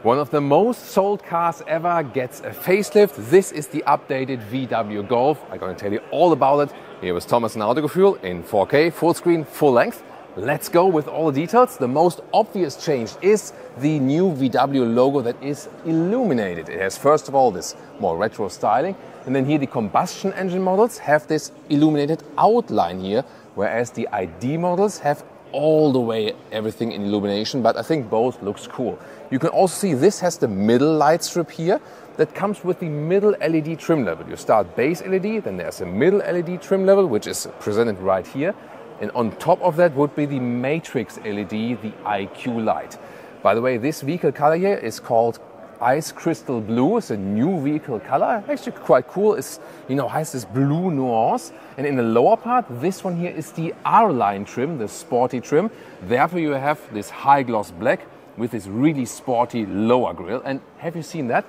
One of the most sold cars ever gets a facelift. This is the updated VW Golf. I'm going to tell you all about it. Here with Thomas and Autogefühl in 4K, full screen, full length. Let's go with all the details. The most obvious change is the new VW logo that is illuminated. It has first of all this more retro styling, and then here the combustion engine models have this illuminated outline here, whereas the ID models have all the way everything in illumination, but I think both looks cool. You can also see this has the middle light strip here that comes with the middle LED trim level. You start base LED, then there's a middle LED trim level, which is presented right here. And on top of that would be the matrix LED, the IQ light. By the way, this vehicle color here is called Ice Crystal Blue. It's a new vehicle color, actually quite cool. It's, has this blue nuance. And in the lower part, this one here is the R-Line trim, the sporty trim. Therefore, you have this high gloss black with this really sporty lower grille. And have you seen that?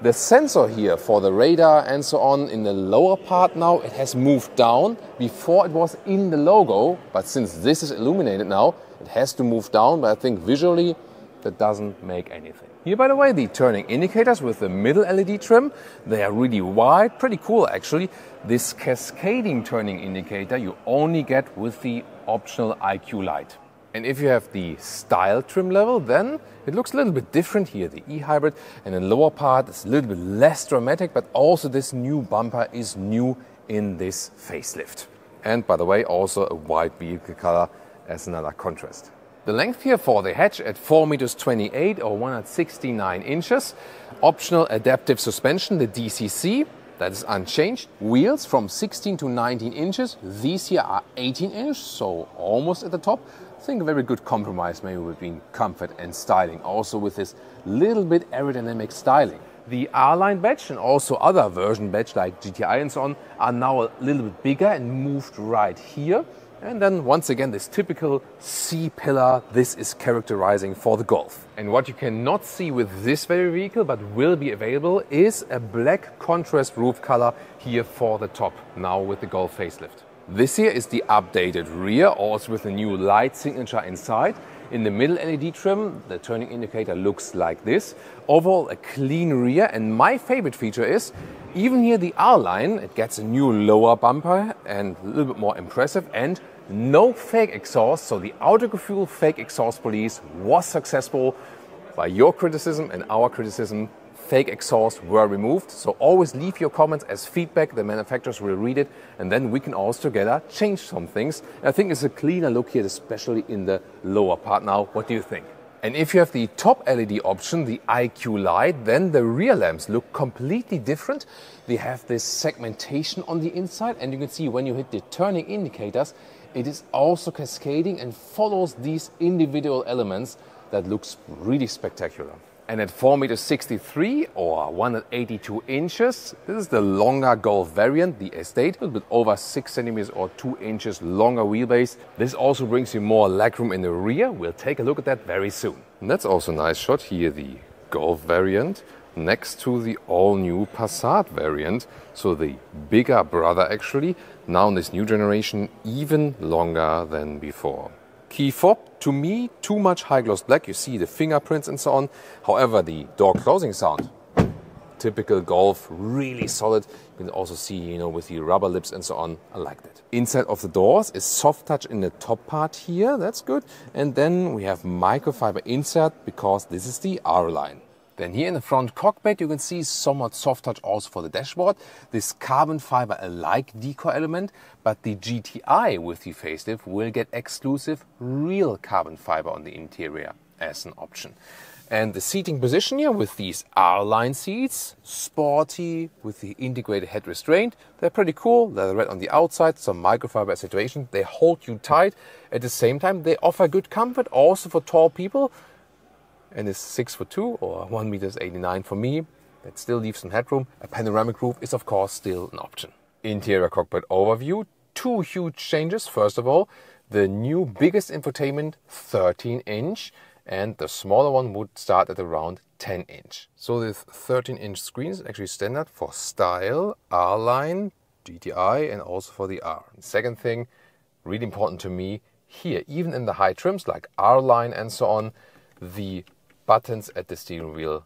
The sensor here for the radar and so on in the lower part now, it has moved down. Before it was in the logo, but since this is illuminated now, it has to move down. But I think visually, that doesn't make anything. Here, by the way, the turning indicators with the middle LED trim, they are really wide, pretty cool actually. This cascading turning indicator you only get with the optional IQ light. And if you have the style trim level, then it looks a little bit different here, the e-hybrid. And the lower part is a little bit less dramatic, but also this new bumper is new in this facelift. And by the way, also a white vehicle color as another contrast. The length here for the hatch at 4.28 meters or 169 inches. Optional adaptive suspension, the DCC, that is unchanged. Wheels from 16 to 19 inches. These here are 18 inch, so almost at the top. I think a very good compromise maybe between comfort and styling, also with this little bit aerodynamic styling. The R-Line badge and also other version badge like GTI and so on are now a little bit bigger and moved right here. And then once again this typical C-pillar, this is characterizing for the Golf. And what you cannot see with this very vehicle but will be available is a black contrast roof color here for the top, now with the Golf facelift. This here is the updated rear, also with a new light signature inside. In the middle LED trim, the turning indicator looks like this. Overall, a clean rear, and my favorite feature is, even here the R-Line, it gets a new lower bumper and a little bit more impressive, and no fake exhaust. So the Autogefühl fake exhaust police was successful. By your criticism and our criticism, fake exhausts were removed. So always leave your comments as feedback. The manufacturers will read it, and then we can all together change some things. I think it's a cleaner look here, especially in the lower part now. What do you think? And if you have the top LED option, the IQ light, then the rear lamps look completely different. They have this segmentation on the inside, and you can see when you hit the turning indicators, it is also cascading and follows these individual elements. That looks really spectacular. And at 4.63 meters or 182 inches, this is the longer Golf variant, the Estate, a little bit over 6 centimeters or 2 inches longer wheelbase. This also brings you more legroom in the rear. We'll take a look at that very soon. And that's also a nice shot here, the Golf variant next to the all-new Passat variant. So the bigger brother actually, now in this new generation, even longer than before. Key fob, to me, too much high gloss black. You see the fingerprints and so on. However, the door closing sound, typical Golf, really solid. You can also see, with the rubber lips and so on. I like that. Inside of the doors is soft touch in the top part here. That's good. And then we have microfiber insert because this is the R-Line. Then here in the front cockpit, you can see somewhat soft touch also for the dashboard. This carbon fiber alike decor element, but the GTI with the facelift will get exclusive real carbon fiber on the interior as an option. And the seating position here with these R-Line seats, sporty with the integrated head restraint. They're pretty cool. They're red on the outside, some microfiber situation. They hold you tight. At the same time, they offer good comfort also for tall people. And it's 6'2" or 1.89 meters for me. That still leaves some headroom. A panoramic roof is of course still an option. Interior cockpit overview. Two huge changes. First of all, the new biggest infotainment, 13-inch, and the smaller one would start at around 10-inch. So this 13-inch screen is actually standard for style, R-Line, GTI, and also for the R. And second thing, really important to me, here, even in the high trims like R-Line and so on, the buttons at the steering wheel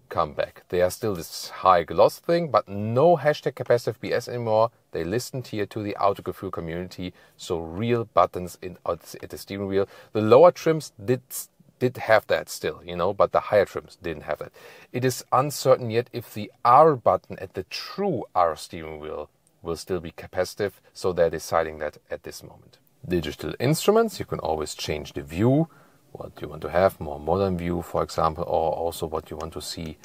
come back. They are still this high gloss thing, but no hashtag capacitive BS anymore. They listened here to the Autogefühl community, so real buttons at the steering wheel. The lower trims did have that still, you know, but the higher trims didn't have that. It is uncertain yet if the R button at the true R steering wheel will still be capacitive, so they're deciding that at this moment. Digital instruments, you can always change the view, what you want to have, more modern view, for example, or also what you want to see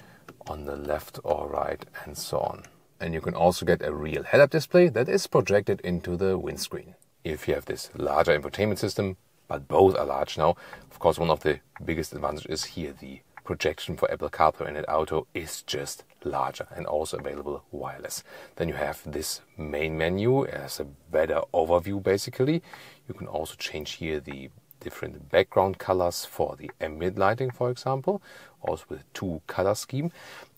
on the left or right, and so on. And you can also get a real head-up display that is projected into the windscreen. If you have this larger infotainment system, but both are large now, of course one of the biggest advantages is here the projection for Apple CarPlay and Auto is just larger and also available wireless. Then you have this main menu as a better overview basically. You can also change here the different background colors for the ambient lighting, for example, also with 2 color scheme.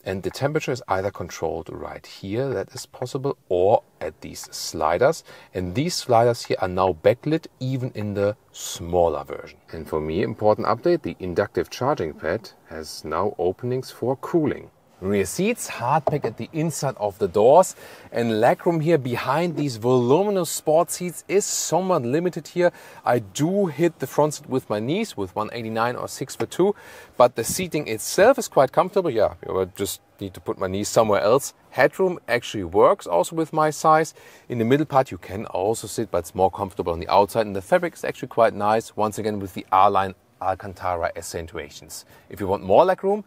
And the temperature is either controlled right here, that is possible, or at these sliders. And these sliders here are now backlit even in the smaller version. And for me, important update, the inductive charging pad has now openings for cooling. Rear seats, hardpack at the inside of the doors, and legroom here behind these voluminous sport seats is somewhat limited here. I do hit the front seat with my knees with 189 or 6'2", but the seating itself is quite comfortable. Yeah, I just need to put my knees somewhere else. Headroom actually works also with my size. In the middle part you can also sit, but it's more comfortable on the outside, and the fabric is actually quite nice, once again with the R-Line Alcantara accentuations. If you want more legroom,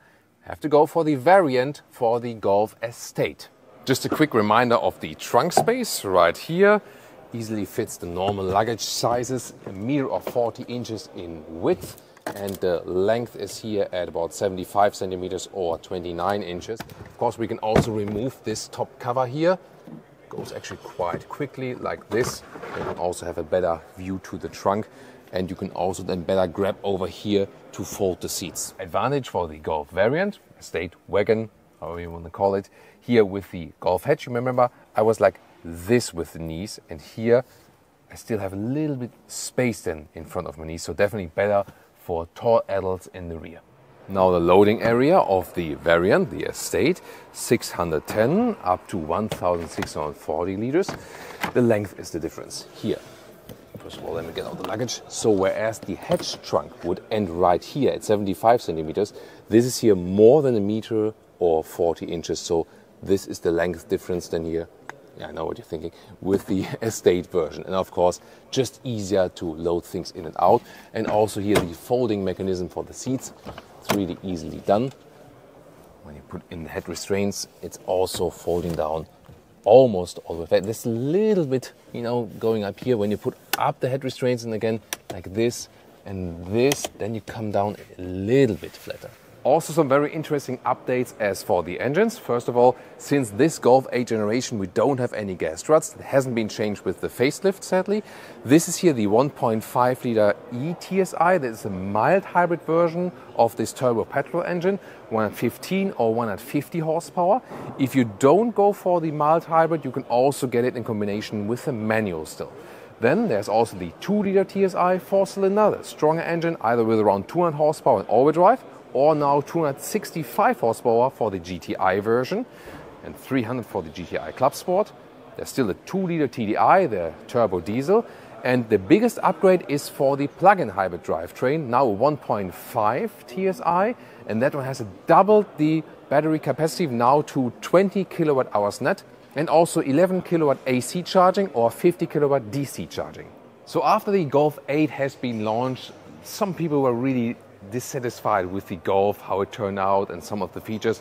have to go for the variant for the Golf Estate. Just a quick reminder of the trunk space right here. Easily fits the normal luggage sizes, 1 meter or 40 inches in width, and the length is here at about 75 centimeters or 29 inches. Of course, we can also remove this top cover here. Goes actually quite quickly like this. You can also have a better view to the trunk, and you can also then better grab over here to fold the seats. Advantage for the Golf variant, Estate wagon, however you want to call it. Here with the Golf hatch, you remember I was like this with the knees, and here I still have a little bit space then in front of my knees, so definitely better for tall adults in the rear. Now the loading area of the variant, the Estate, 610 up to 1,640 liters. The length is the difference here. First of all, let me get out the luggage. So whereas the hatch trunk would end right here at 75 centimeters, this is here more than 1 meter or 40 inches. So this is the length difference then here. Yeah, I know what you're thinking, with the Estate version. And of course, just easier to load things in and out. And also here the folding mechanism for the seats. It's really easily done. When you put in the head restraints, it's also folding down almost all the way flat. There's a little bit, you know, going up here when you put up the head restraints, and again like this and this, then you come down a little bit flatter. Also some very interesting updates as for the engines. First of all, since this Golf 8 generation we don't have any gas struts. It hasn't been changed with the facelift, sadly. This is here the 1.5 liter E-TSI. That is a mild hybrid version of this turbo petrol engine, 115 or 150 horsepower. If you don't go for the mild hybrid, you can also get it in combination with a manual still. Then there's also the 2 liter TSI 4-cylinder, the stronger engine, either with around 200 horsepower and all-wheel drive, or now 265 horsepower for the GTI version and 300 for the GTI Club Sport. There's still a 2 liter TDI, the turbo diesel, and the biggest upgrade is for the plug-in hybrid drivetrain, now 1.5 TSI, and that one has doubled the battery capacity now to 20 kilowatt hours net, and also 11 kilowatt AC charging or 50 kilowatt DC charging. So after the Golf 8 has been launched, some people were really dissatisfied with the Golf, how it turned out and some of the features.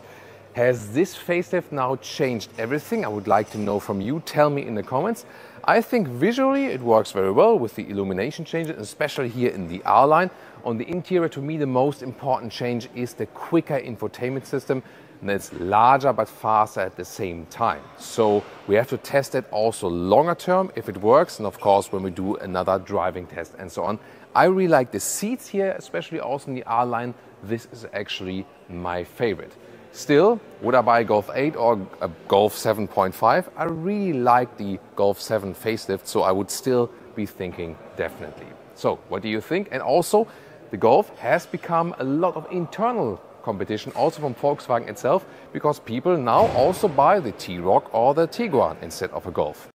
Has this facelift now changed everything? I would like to know from you. Tell me in the comments. I think visually it works very well with the illumination changes, especially here in the R-Line. On the interior, to me, the most important change is the quicker infotainment system. And it's larger but faster at the same time. So we have to test it also longer term if it works, and of course when we do another driving test and so on. I really like the seats here, especially also in the R-Line. This is actually my favorite. Still, would I buy a Golf 8 or a Golf 7.5? I really like the Golf 7 facelift, so I would still be thinking definitely. So what do you think? And also, the Golf has become a lot of internal competition also from Volkswagen itself, because people now also buy the T-Roc or the Tiguan instead of a Golf.